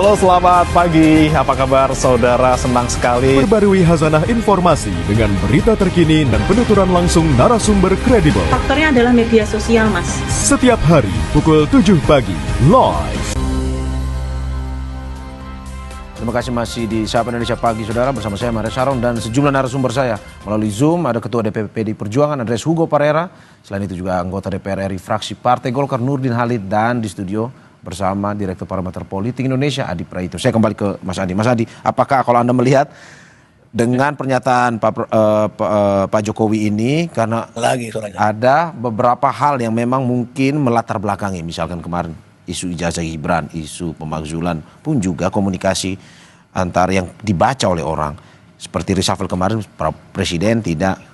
Halo, selamat pagi. Apa kabar saudara? Senang sekali Perbarui Khazanah informasi dengan berita terkini dan penuturan langsung narasumber kredibel. Faktornya adalah media sosial, Mas. Setiap hari pukul 7 pagi, live. Terima kasih masih di Sapa Indonesia Pagi, saudara. Bersama saya Maria Sharon dan sejumlah narasumber saya. Melalui Zoom ada Ketua DPP PDI Perjuangan Andreas Hugo Parera. Selain itu juga anggota DPR RI fraksi Partai Golkar Nurdin Halid. Dan di studio bersama Direktur Parameter Politik Indonesia Adi Praitno. Saya kembali ke Mas Adi. Mas Adi, apakah kalau Anda melihat dengan pernyataan Pak Jokowi ini, karena ada beberapa hal yang memang mungkin melatar belakangi, misalkan kemarin isu ijazah Gibran, isu pemakzulan, pun juga komunikasi antara yang dibaca oleh orang. Seperti reshuffle kemarin, Presiden tidak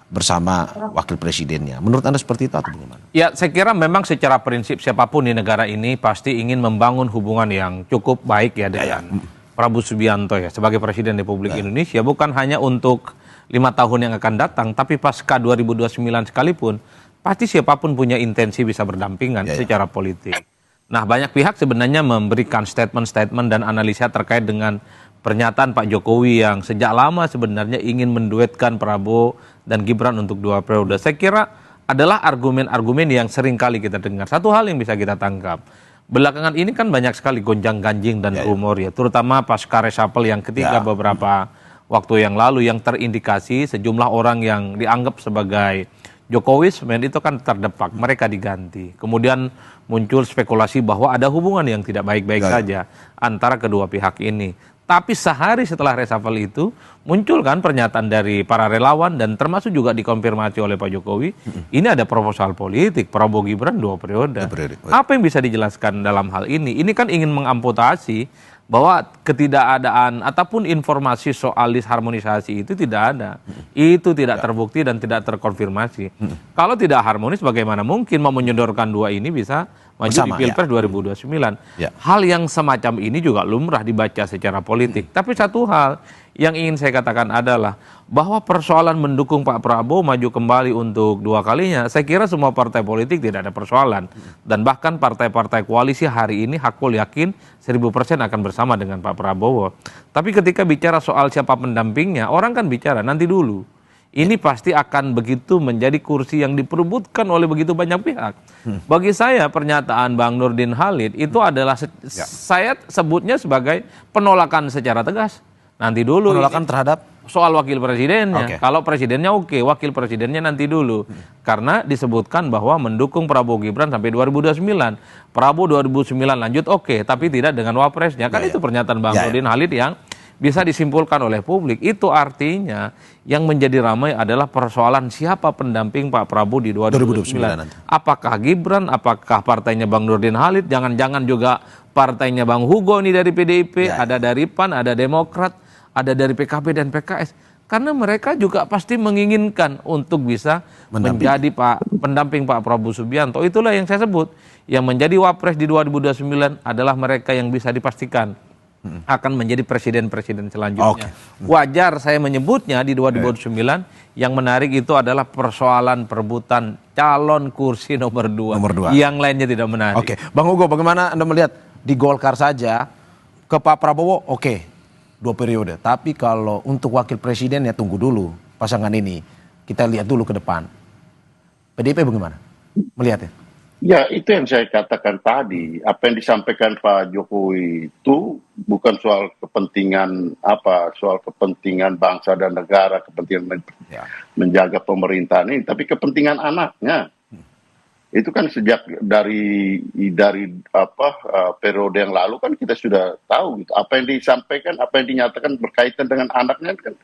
bersama wakil presidennya. Menurut Anda seperti itu atau bagaimana? Ya, saya kira memang secara prinsip siapapun di negara ini pasti ingin membangun hubungan yang cukup baik ya dengan Prabowo Subianto ya sebagai Presiden Republik Indonesia, bukan hanya untuk 5 tahun yang akan datang, tapi pasca 2029 sekalipun pasti siapapun punya intensi bisa berdampingan secara politik. Nah, banyak pihak sebenarnya memberikan statement-statement dan analisa terkait dengan pernyataan Pak Jokowi yang sejak lama sebenarnya ingin menduetkan Prabowo dan Gibran untuk 2 periode. Saya kira adalah argumen-argumen yang sering kali kita dengar. Satu hal yang bisa kita tangkap, belakangan ini kan banyak sekali gonjang-ganjing dan rumor ya, terutama pasca reshuffle yang ketiga beberapa waktu yang lalu yang terindikasi sejumlah orang yang dianggap sebagai Jokowismen itu kan terdepak, mereka diganti. Kemudian muncul spekulasi bahwa ada hubungan yang tidak baik-baik saja antara kedua pihak ini. Tapi sehari setelah reshuffle itu muncul kan pernyataan dari para relawan dan termasuk juga dikonfirmasi oleh Pak Jokowi. Ini ada proposal politik Prabowo Gibran 2 periode. Apa yang bisa dijelaskan dalam hal ini? Ini kan ingin mengamputasi bahwa ketidakadaan ataupun informasi soal disharmonisasi itu tidak ada. Itu tidak terbukti dan tidak terkonfirmasi. Kalau tidak harmonis bagaimana mungkin mau menyodorkan 2 ini bisa maju di Pilpres 2029. Hal yang semacam ini juga lumrah dibaca secara politik. Tapi satu hal yang ingin saya katakan adalah bahwa persoalan mendukung Pak Prabowo maju kembali untuk 2 kalinya, saya kira semua partai politik tidak ada persoalan. Dan bahkan partai-partai koalisi hari ini hakul yakin 1000% akan bersama dengan Pak Prabowo. Tapi ketika bicara soal siapa pendampingnya, orang kan bicara nanti dulu. Ini pasti akan begitu menjadi kursi yang diperebutkan oleh begitu banyak pihak. Bagi saya pernyataan Bang Nurdin Halid itu adalah saya sebutnya sebagai penolakan secara tegas. Nanti dulu. Penolakan terhadap soal wakil presidennya. Kalau presidennya oke, wakil presidennya nanti dulu. Karena disebutkan bahwa mendukung Prabowo Gibran sampai 2029. Prabowo 2009 lanjut oke, tapi tidak dengan wapresnya. Kan itu pernyataan Bang Nurdin Halid yang bisa disimpulkan oleh publik. Itu artinya yang menjadi ramai adalah persoalan siapa pendamping Pak Prabowo di 2029 nanti. Apakah Gibran, apakah partainya Bang Nurdin Halid, jangan-jangan juga partainya Bang Hugo ini dari PDIP, ada dari PAN, ada Demokrat, ada dari PKB dan PKS. Karena mereka juga pasti menginginkan untuk bisa menjadi pendamping Pak Prabowo Subianto. Itulah yang saya sebut. Yang menjadi wapres di 2029 adalah mereka yang bisa dipastikan akan menjadi presiden-presiden selanjutnya. Wajar saya menyebutnya di 2029 yang menarik itu adalah persoalan perebutan calon kursi nomor 2. Yang lainnya tidak menarik. Bang Hugo, bagaimana Anda melihat di Golkar saja ke Pak Prabowo 2 periode. Tapi kalau untuk wakil presiden ya tunggu dulu pasangan ini. Kita lihat dulu ke depan. PDIP bagaimana melihatnya? Ya, itu yang saya katakan tadi. Apa yang disampaikan Pak Jokowi itu bukan soal kepentingan soal kepentingan bangsa dan negara, kepentingan menjaga pemerintahan ini, tapi kepentingan anaknya. Itu kan sejak dari periode yang lalu kan kita sudah tahu gitu. Apa yang disampaikan, apa yang dinyatakan berkaitan dengan anaknya kan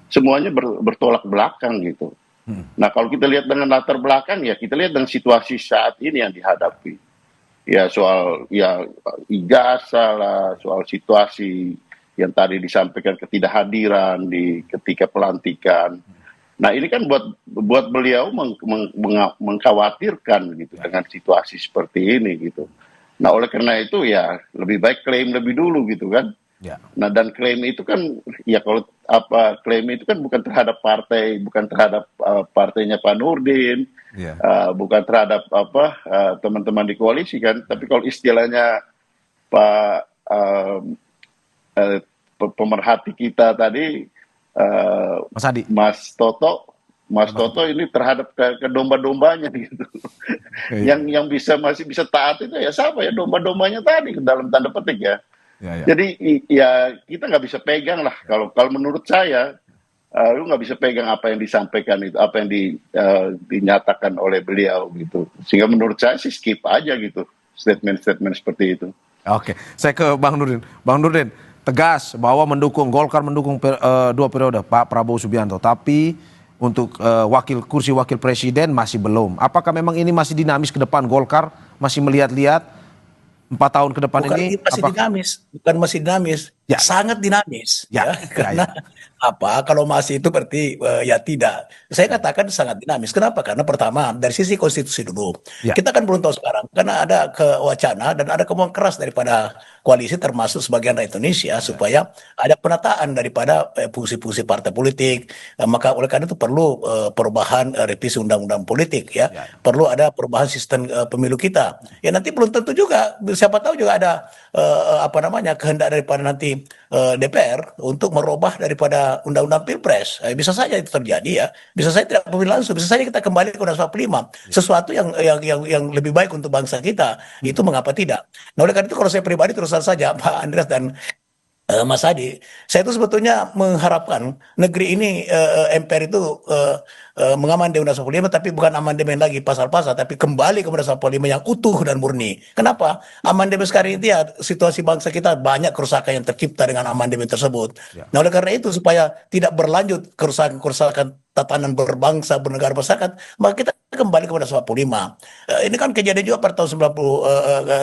semuanya bertolak belakang gitu. Nah, kalau kita lihat dengan latar belakang ya kita lihat dengan situasi saat ini yang dihadapi. Ya soal ijazah lah, soal situasi yang tadi disampaikan ketidakhadiran ketika pelantikan. Nah, ini kan buat beliau mengkhawatirkan gitu dengan situasi seperti ini gitu. Nah, oleh karena itu ya lebih baik klaim lebih dulu gitu kan. Nah, dan klaim itu kan ya kalau klaim itu kan bukan terhadap partai, bukan terhadap partainya Pak Nurdin, bukan terhadap teman-teman di koalisi kan, tapi kalau istilahnya Pak um, pemerhati kita tadi, Mas Adi. Mas Toto ini terhadap ke domba-dombanya gitu. Yang masih bisa taat itu ya siapa ya, domba-dombanya tadi dalam tanda petik ya. Jadi ya kita nggak bisa pegang lah, kalau menurut saya lu nggak bisa pegang apa yang disampaikan itu, apa yang dinyatakan oleh beliau gitu. Sehingga menurut saya sih skip aja gitu statement-statement seperti itu. Oke, saya ke Bang Nurdin. Bang Nurdin, tegas bahwa Golkar mendukung 2 periode Pak Prabowo Subianto, tapi untuk kursi wakil presiden masih belum. Apakah memang ini masih dinamis ke depan, Golkar masih melihat-lihat 4 tahun ke depan ini? Bukan masih dinamis, Ya. sangat dinamis. Ya. Karena kalau masih itu berarti ya tidak. Saya katakan sangat dinamis. Kenapa? Karena pertama dari sisi konstitusi dulu, Ya. kita kan belum tahu sekarang, karena ada wacana dan ada kemauan keras daripada koalisi termasuk sebagian rakyat Indonesia supaya ada penataan daripada fungsi-fungsi partai politik. Maka oleh karena itu perlu perubahan revisi undang-undang politik ya. Perlu ada perubahan sistem pemilu kita. Ya nanti belum tentu juga, siapa tahu juga ada kehendak daripada nanti DPR untuk merubah daripada undang-undang Pilpres. Bisa saja itu terjadi ya. Bisa saja tidak pemilihan langsung, bisa saja kita kembali ke Undang-Undang 45. Sesuatu yang lebih baik untuk bangsa kita. Itu mengapa tidak? Nah, oleh karena itu kalau saya pribadi terus saja Pak Andreas dan Mas Adi, saya itu sebetulnya mengharapkan negeri ini MPR itu mengamandai Undang-Undang 45, tapi bukan amandemen lagi pasal-pasal, tapi kembali ke Undang-Undang 45 yang utuh dan murni. Kenapa? Amandemen sekarang ini ya situasi bangsa kita banyak kerusakan yang tercipta dengan amandemen tersebut. Nah oleh karena itu supaya tidak berlanjut kerusakan tatanan berbangsa, bernegara, masyarakat, maka kita kembali kepada 45. Ini kan kejadian juga pada tahun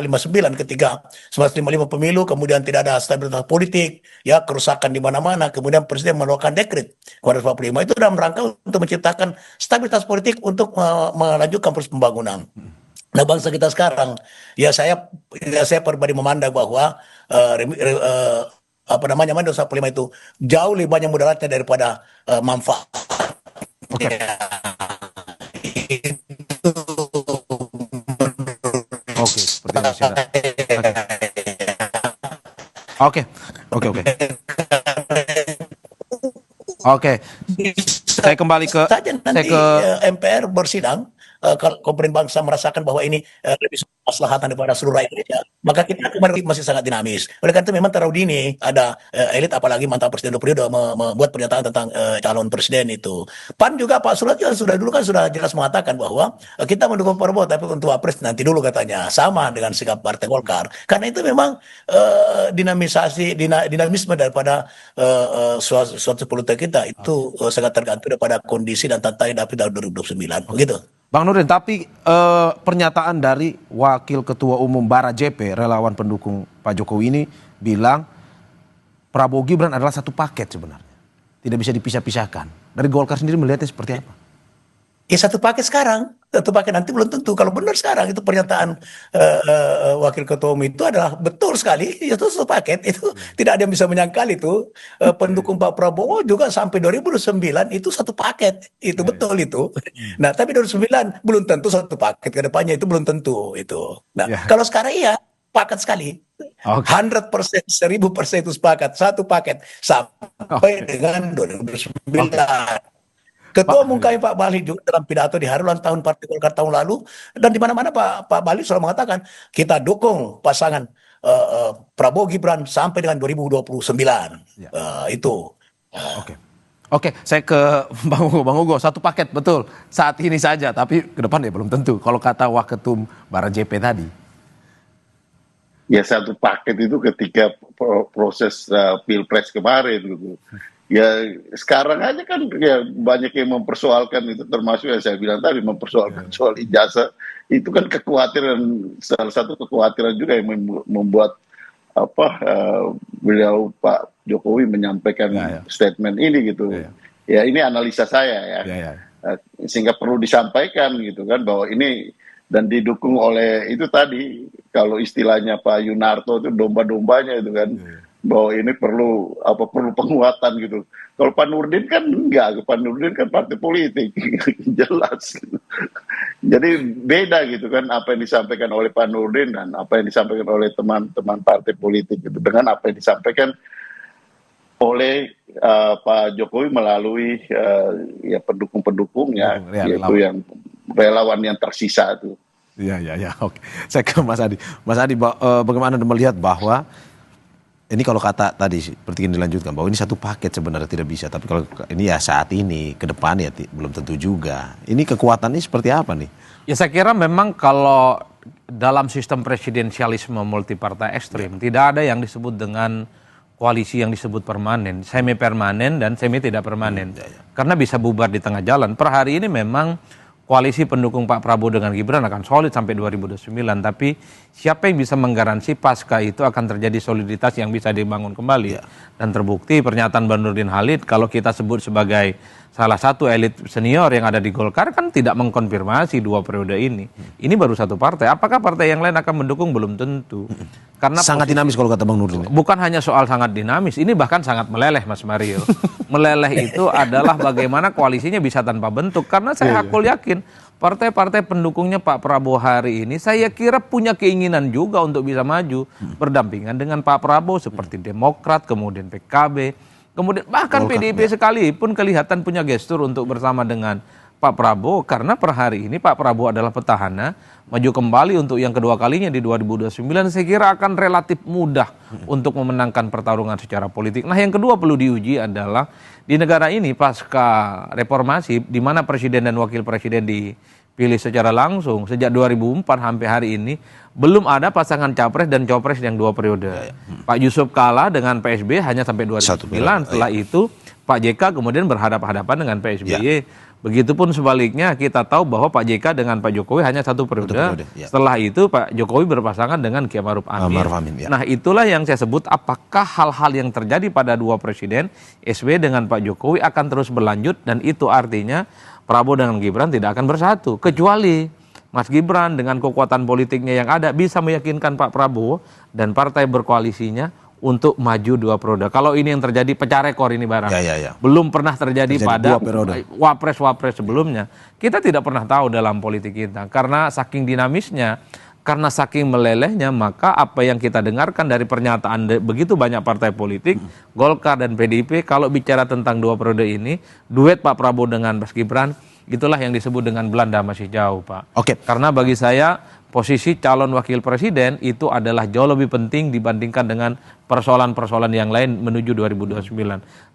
1959 ketika 1955 pemilu, kemudian tidak ada stabilitas politik, ya kerusakan di mana-mana, kemudian presiden mengeluarkan dekret kepada 45 itu dalam rangka untuk menciptakan stabilitas politik untuk melanjutkan proses pembangunan. Nah bangsa kita sekarang, ya saya pribadi memandang bahwa Undang-Undang 45 itu jauh lebih banyak mudaratnya daripada manfaat. Oke. Oke, seperti yang saya. Oke. Saya kembali ke MPR bersidang. Kalau pemerintah bangsa merasakan bahwa ini lebih maslahatan daripada seluruh rakyat Indonesia, maka kita kemarin masih sangat dinamis. Oleh karena itu memang terlalu dini ada elit, apalagi mantan presiden 2 periode membuat pernyataan tentang calon presiden itu. PAN juga Pak Surat sudah jelas mengatakan bahwa kita mendukung Prabowo, tapi untuk Wapres nanti dulu katanya, sama dengan sikap Partai Golkar. Karena itu memang dinamisme daripada suatu politik kita itu sangat tergantung daripada kondisi dan tantangan tahun 2029. Begitu. Bang Nurdin, tapi pernyataan dari Wakil Ketua Umum Bara JP, relawan pendukung Pak Jokowi ini bilang Prabowo Gibran adalah satu paket sebenarnya. Tidak bisa dipisah-pisahkan. Dari Golkar sendiri melihatnya seperti apa? Ya satu paket sekarang, satu paket nanti belum tentu. Kalau benar sekarang itu pernyataan Wakil Ketua Umum itu adalah betul sekali, itu satu paket. Itu tidak ada yang bisa menyangkal itu. Pendukung Pak Prabowo juga sampai 2009 itu satu paket. Itu betul itu. Nah tapi 2009 belum tentu satu paket ke depannya, itu belum tentu itu. Nah kalau sekarang iya paket sekali. 100%, 1000% itu sepakat. Satu paket sampai dengan 2009. Ketua Umum kami Pak Bali juga dalam pidato di hari ulang tahun Partai Golkar tahun lalu, dan di mana-mana Pak Bali selalu mengatakan kita dukung pasangan Prabowo Gibran sampai dengan 2029. Itu. Oke, saya ke Bang Hugo, satu paket betul saat ini saja, tapi ke depan ya belum tentu. Kalau kata Waketum Bara JP tadi. Ya satu paket itu ketika proses Pilpres kemarin gitu. Ya sekarang aja kan ya banyak yang mempersoalkan itu, termasuk yang saya bilang tadi mempersoalkan soal ijazah. Itu kan kekhawatiran, salah satu kekhawatiran juga yang membuat beliau Pak Jokowi menyampaikan statement ini gitu. Ya ini analisa saya ya. Sehingga perlu disampaikan gitu kan bahwa ini dan didukung oleh itu tadi, kalau istilahnya Pak Yunarto itu domba-dombanya itu kan. bahwa ini perlu penguatan gitu. Kalau Pak Nurdin kan enggak, Pak Nurdin kan partai politik jelas. Jadi beda gitu kan apa yang disampaikan oleh Pak Nurdin dan apa yang disampaikan oleh teman-teman partai politik gitu dengan apa yang disampaikan oleh Pak Jokowi melalui ya pendukung-pendukungnya, yaitu yang relawan yang tersisa itu. Ya, oke. Saya ke Mas Adi. Mas Adi, bagaimana Anda melihat bahwa ini kalau kata tadi seperti yang dilanjutkan bahwa ini satu paket sebenarnya tidak bisa, tapi kalau ini ya saat ini ke depan ya belum tentu juga. Ini kekuatannya seperti apa nih? Ya saya kira memang kalau dalam sistem presidensialisme multipartai ekstrim tidak ada yang disebut dengan koalisi yang disebut permanen, semi permanen dan semi tidak permanen. Karena bisa bubar di tengah jalan. Per hari ini memang koalisi pendukung Pak Prabowo dengan Gibran akan solid sampai 2029, tapi siapa yang bisa menggaransi pasca itu akan terjadi soliditas yang bisa dibangun kembali. Dan terbukti pernyataan Bang Nurdin Halid, kalau kita sebut sebagai salah satu elit senior yang ada di Golkar kan tidak mengkonfirmasi 2 periode ini. Ini baru satu partai, apakah partai yang lain akan mendukung belum tentu. Karena sangat dinamis kalau kata Bang Nurdin. Bukan hanya soal sangat dinamis, ini bahkan sangat meleleh Mas Mario. Meleleh itu adalah bagaimana koalisinya bisa tanpa bentuk. Karena saya hakul yakin partai-partai pendukungnya Pak Prabowo hari ini saya kira punya keinginan juga untuk bisa maju berdampingan dengan Pak Prabowo seperti Demokrat, kemudian PKB, kemudian bahkan PDIP sekalipun kelihatan punya gestur untuk bersama dengan Pak Prabowo, karena per hari ini Pak Prabowo adalah petahana, maju kembali untuk yang kedua kalinya di 2029, saya kira akan relatif mudah untuk memenangkan pertarungan secara politik. Nah yang kedua perlu diuji adalah di negara ini pasca reformasi, di mana presiden dan wakil presiden dipilih secara langsung sejak 2004 sampai hari ini, belum ada pasangan capres dan copres yang 2 periode. Pak Yusuf kalah dengan PSB hanya sampai 2009, setelah itu Pak JK kemudian berhadapan-hadapan dengan PSBY. Begitupun sebaliknya kita tahu bahwa Pak JK dengan Pak Jokowi hanya 1 periode. Setelah itu Pak Jokowi berpasangan dengan Kiai Ma'ruf Amin. Nah itulah yang saya sebut apakah hal-hal yang terjadi pada 2 presiden SBY dengan Pak Jokowi akan terus berlanjut, dan itu artinya Prabowo dengan Gibran tidak akan bersatu. Kecuali Mas Gibran dengan kekuatan politiknya yang ada bisa meyakinkan Pak Prabowo dan partai berkoalisinya untuk maju 2 periode. Kalau ini yang terjadi pecah rekor ini barang. Belum pernah terjadi pada wapres-wapres sebelumnya. Kita tidak pernah tahu dalam politik kita. Karena saking dinamisnya, karena saking melelehnya, maka apa yang kita dengarkan dari pernyataan begitu banyak partai politik, Golkar dan PDIP, kalau bicara tentang 2 periode ini, duet Pak Prabowo dengan Mas Gibran, itulah yang disebut dengan Belanda masih jauh, Pak. Karena bagi saya, posisi calon wakil presiden itu adalah jauh lebih penting dibandingkan dengan persoalan-persoalan yang lain menuju 2029.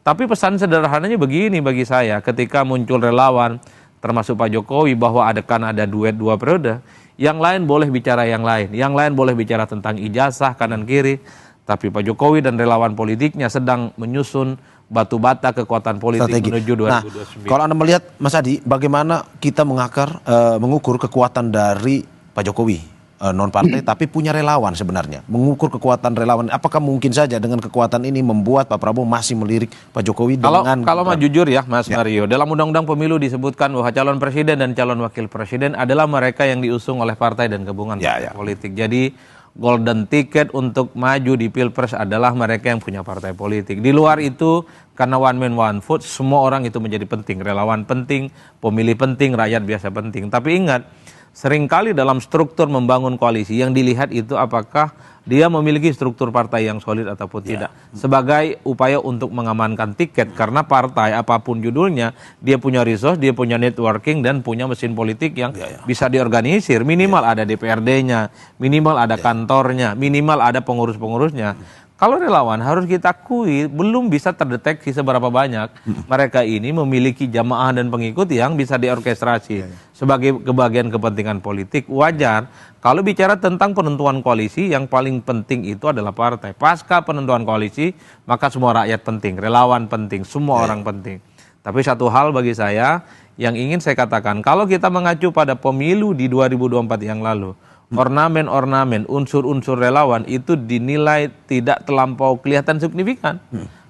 Tapi pesan sederhananya begini bagi saya, ketika muncul relawan termasuk Pak Jokowi bahwa kan ada duet 2 periode, yang lain boleh bicara yang lain boleh bicara tentang ijazah kanan kiri, tapi Pak Jokowi dan relawan politiknya sedang menyusun batu bata kekuatan politik menuju 2029. Nah, kalau Anda melihat Mas Adi, bagaimana kita mengukur kekuatan dari Pak Jokowi non partai tapi punya relawan sebenarnya, mengukur kekuatan relawan, apakah mungkin saja dengan kekuatan ini membuat Pak Prabowo masih melirik Pak Jokowi dengan kalau mau jujur ya Mas Mario, dalam undang-undang pemilu disebutkan bahwa calon presiden dan calon wakil presiden adalah mereka yang diusung oleh partai dan gabungan partai politik. Jadi golden ticket untuk maju di Pilpres adalah mereka yang punya partai politik. Di luar itu karena one man one vote, semua orang itu menjadi penting, relawan penting, pemilih penting, rakyat biasa penting. Tapi ingat, seringkali dalam struktur membangun koalisi yang dilihat itu apakah dia memiliki struktur partai yang solid ataupun tidak. Sebagai upaya untuk mengamankan tiket, karena partai apapun judulnya, dia punya resource, dia punya networking, dan punya mesin politik yang bisa diorganisir. Minimal ada DPRD-nya, minimal ada kantornya, minimal ada pengurus-pengurusnya. Kalau relawan harus kita akui belum bisa terdeteksi seberapa banyak mereka ini memiliki jamaah dan pengikut yang bisa diorkestrasi sebagai kebagian kepentingan politik. Wajar kalau bicara tentang penentuan koalisi, yang paling penting itu adalah partai. Pasca penentuan koalisi maka semua rakyat penting, relawan penting, semua orang penting. Tapi satu hal bagi saya yang ingin saya katakan, kalau kita mengacu pada pemilu di 2024 yang lalu, ornamen-ornamen, unsur-unsur relawan itu dinilai tidak terlampau kelihatan signifikan.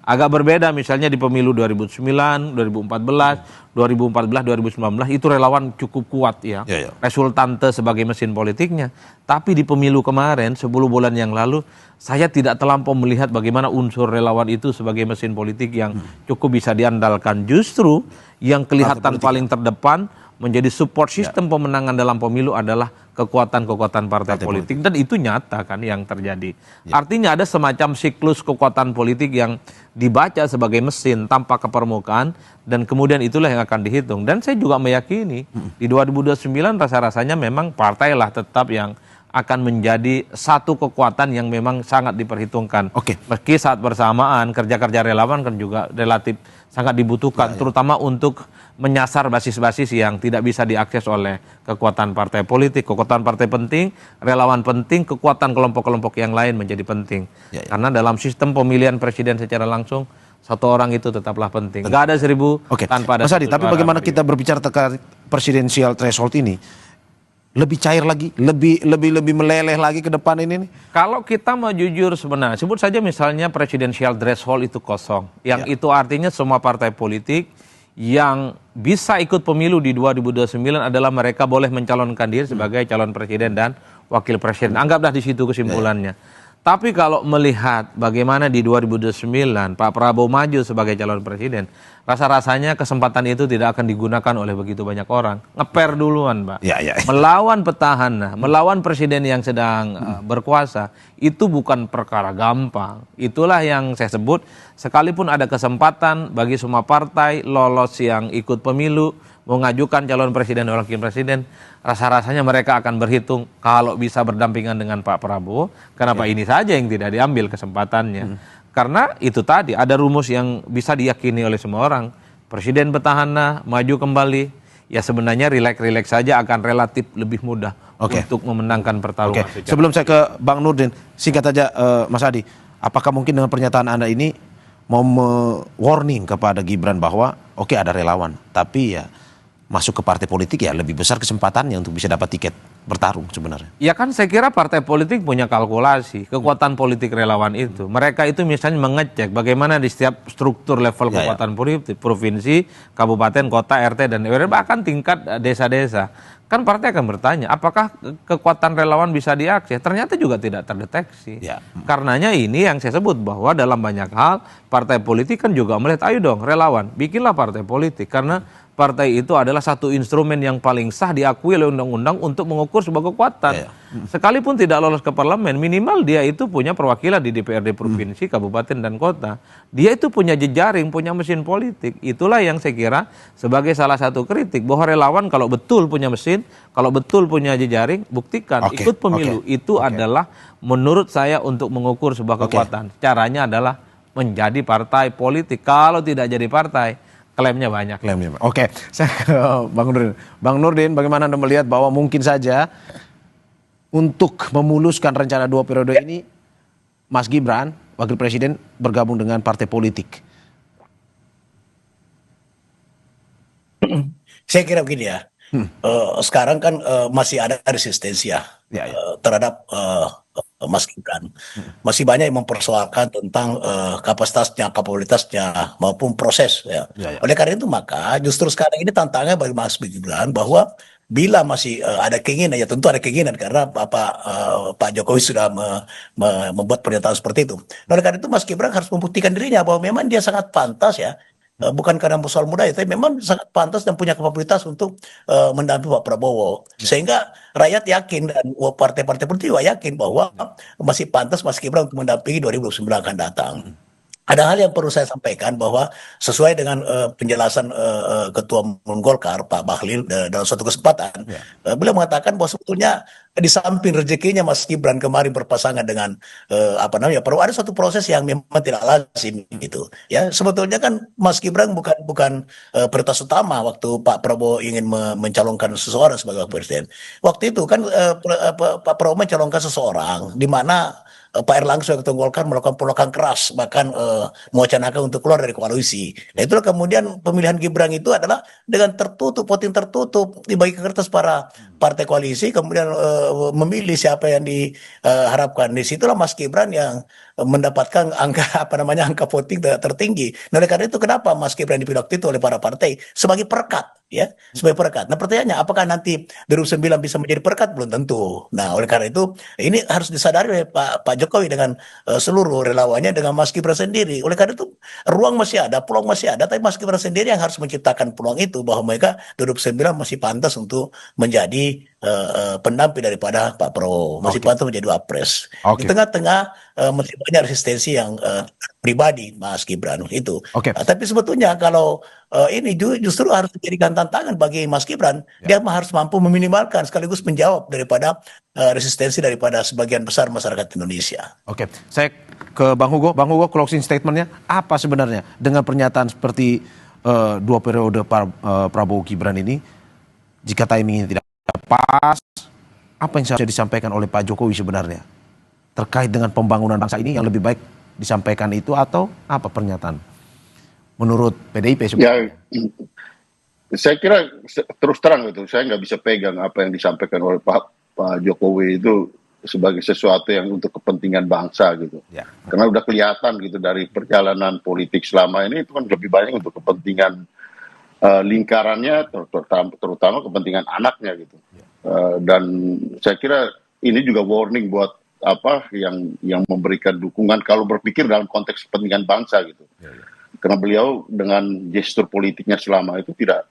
Agak berbeda misalnya di pemilu 2009, 2014, 2019 itu relawan cukup kuat ya. Resultante sebagai mesin politiknya. Tapi di pemilu kemarin 10 bulan yang lalu saya tidak terlampau melihat bagaimana unsur relawan itu sebagai mesin politik yang cukup bisa diandalkan. Justru yang kelihatan paling terdepan menjadi support sistem pemenangan dalam pemilu adalah kekuatan-kekuatan partai politik. Dan itu nyata kan yang terjadi. Artinya ada semacam siklus kekuatan politik yang dibaca sebagai mesin tanpa ke permukaan dan kemudian itulah yang akan dihitung. Dan saya juga meyakini di 2029 rasa-rasanya memang partailah tetap yang akan menjadi satu kekuatan yang memang sangat diperhitungkan. Meski saat bersamaan kerja-kerja relawan kan juga relatif sangat dibutuhkan, terutama untuk menyasar basis-basis yang tidak bisa diakses oleh kekuatan partai politik. Kekuatan partai penting, relawan penting, kekuatan kelompok-kelompok yang lain menjadi penting. Karena dalam sistem pemilihan presiden secara langsung, satu orang itu tetaplah penting. Gak ada 1000 tanpa ada. Mas Adi, tapi bagaimana kita berbicara terkait presidensial threshold ini? Lebih cair lagi, lebih meleleh lagi ke depan ini nih? Kalau kita mau jujur sebenarnya, sebut saja misalnya presidensial threshold itu kosong. Yang itu artinya semua partai politik yang bisa ikut pemilu di 2029 adalah mereka boleh mencalonkan diri sebagai calon presiden dan wakil presiden. Anggaplah di situ kesimpulannya. Tapi kalau melihat bagaimana di 2029 Pak Prabowo maju sebagai calon presiden, rasa-rasanya kesempatan itu tidak akan digunakan oleh begitu banyak orang. Ngeper duluan, Pak. Melawan petahana, melawan presiden yang sedang berkuasa, itu bukan perkara gampang. Itulah yang saya sebut, sekalipun ada kesempatan bagi semua partai lolos yang ikut pemilu, mengajukan calon presiden dan wakil presiden, rasa-rasanya mereka akan berhitung kalau bisa berdampingan dengan Pak Prabowo, kenapa ini saja yang tidak diambil kesempatannya. Karena itu tadi, ada rumus yang bisa diyakini oleh semua orang. Presiden petahana, maju kembali, ya sebenarnya rileks-rileks saja akan relatif lebih mudah untuk memenangkan pertarungan. Sebelum saya ke Bang Nurdin, singkat saja Mas Adi, apakah mungkin dengan pernyataan Anda ini mau warning kepada Gibran bahwa ada relawan, tapi ya masuk ke partai politik ya lebih besar kesempatannya untuk bisa dapat tiket bertarung sebenarnya. Ya kan saya kira partai politik punya kalkulasi, kekuatan politik relawan itu. Mereka itu misalnya mengecek bagaimana di setiap struktur level kekuatan politik, provinsi, kabupaten, kota, RT, dan RW, bahkan tingkat desa-desa. Kan partai akan bertanya, apakah kekuatan relawan bisa diakses? Ternyata juga tidak terdeteksi. Karenanya ini yang saya sebut bahwa dalam banyak hal, partai politik kan juga melihat, ayo dong relawan, bikinlah partai politik. Karena partai itu adalah satu instrumen yang paling sah diakui oleh undang-undang untuk mengukur sebuah kekuatan. Sekalipun tidak lolos ke parlemen, minimal dia itu punya perwakilan di DPRD provinsi, kabupaten, dan kota. Dia itu punya jejaring, punya mesin politik. Itulah yang saya kira sebagai salah satu kritik, bahwa relawan kalau betul punya mesin, kalau betul punya jejaring, buktikan. Ikut pemilu itu adalah menurut saya untuk mengukur sebuah kekuatan. Caranya adalah menjadi partai politik. Kalau tidak jadi partai, klaimnya banyak. Saya ke Bang Nurdin. Bang Nurdin, bagaimana Anda melihat bahwa mungkin saja untuk memuluskan rencana 2 periode ini, Mas Gibran, Wakil Presiden, bergabung dengan partai politik? Saya kira begini ya, sekarang kan masih ada resistensi terhadap Mas Gibran. Masih banyak yang mempersoalkan tentang kapabilitasnya maupun proses. Oleh karena itu maka justru sekarang ini tantangannya bagi Mas Gibran bahwa bila masih ada keinginan, ya tentu ada keinginan karena Pak Jokowi sudah membuat pernyataan seperti itu. Oleh karena itu Mas Gibran harus membuktikan dirinya bahwa memang dia sangat pantas bukan karena soal muda tapi memang sangat pantas dan punya kapabilitas untuk mendampingi Pak Prabowo. Sehingga rakyat yakin dan partai-partai politik juga yakin bahwa masih pantas Mas Gibran untuk mendampingi 2029 akan datang. Ada hal yang perlu saya sampaikan bahwa sesuai dengan penjelasan Ketua Umum Golkar Pak Bahlil dalam suatu kesempatan, beliau mengatakan bahwa sebetulnya di samping rezekinya Mas Gibran kemarin berpasangan dengan perlu ada suatu proses yang memang tidak lazim gitu. Ya sebetulnya kan Mas Gibran bukan prioritas utama waktu Pak Prabowo ingin mencalonkan seseorang sebagai presiden. Waktu itu kan Pak Prabowo mencalonkan seseorang di mana Pak Erlangga sebagai Ketua Golkar melakukan penolakan keras, bahkan mewacanakan untuk keluar dari koalisi. Nah itulah kemudian pemilihan Gibran itu adalah dengan tertutup, voting tertutup, dibagi kertas para partai koalisi, kemudian memilih siapa yang diharapkan. Di situlah Mas Gibran yang mendapatkan angka voting tertinggi. Nah, oleh karena itu kenapa Mas Gibran dipilih waktu itu oleh para partai sebagai perekat, ya, sebagai perekat. Nah, pertanyaannya apakah nanti 2009 bisa menjadi perekat? Belum tentu. Nah, oleh karena itu ini harus disadari oleh Pak Jokowi dengan seluruh relawannya, dengan Mas Gibran sendiri. Oleh karena itu ruang masih ada, peluang masih ada, tapi Mas Gibran sendiri yang harus menciptakan peluang itu, bahwa mereka 2009 masih pantas untuk menjadi pendamping daripada Pak Prabowo, masih pantas menjadi wapres. Di tengah-tengah masih banyak resistensi yang pribadi Mas Gibran itu. Tapi sebetulnya kalau ini justru harus dijadikan tantangan bagi Mas Gibran. Dia harus mampu meminimalkan sekaligus menjawab daripada resistensi daripada sebagian besar masyarakat Indonesia. Saya ke Bang Hugo. Bang Hugo, closing statementnya apa sebenarnya dengan pernyataan seperti 2 periode Prabowo Gibran ini? Jika timingnya tidak pas, apa yang seharusnya disampaikan oleh Pak Jokowi sebenarnya terkait dengan pembangunan bangsa ini, yang lebih baik disampaikan itu atau apa pernyataan menurut PDIP sebenarnya? Ya, saya kira terus terang itu saya nggak bisa pegang apa yang disampaikan oleh Pak Jokowi itu sebagai sesuatu yang untuk kepentingan bangsa gitu. Karena udah kelihatan gitu dari perjalanan politik selama ini itu kan lebih banyak untuk kepentingan lingkarannya, terutama kepentingan anaknya gitu. Dan saya kira ini juga warning buat yang memberikan dukungan kalau berpikir dalam konteks kepentingan bangsa gitu. Karena beliau dengan gestur politiknya selama itu tidak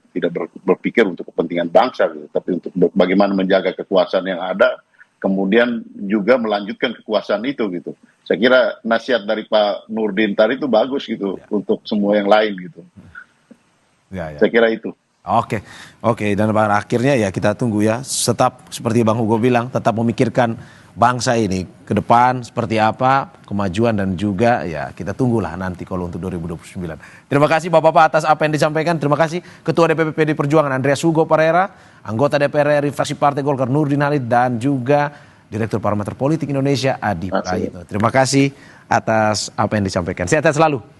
berpikir untuk kepentingan bangsa gitu, tapi untuk bagaimana menjaga kekuasaan yang ada, kemudian juga melanjutkan kekuasaan itu gitu. Saya kira nasihat dari Pak Nurdin tadi itu bagus gitu untuk semua yang lain gitu. Saya kira itu. Oke. Dan pada akhirnya ya kita tunggu ya. Tetap seperti Bang Hugo bilang, tetap memikirkan bangsa ini ke depan seperti apa kemajuan, dan juga ya kita tunggulah nanti kalau untuk 2029. Terima kasih Bapak-bapak atas apa yang disampaikan. Terima kasih Ketua DPP PD Perjuangan Andreas Hugo Parera, anggota DPR RI fraksi Partai Golkar Nurdin Halid, dan juga Direktur Parameter Politik Indonesia Adi Prayitno. Terima kasih atas apa yang disampaikan. Sehat selalu.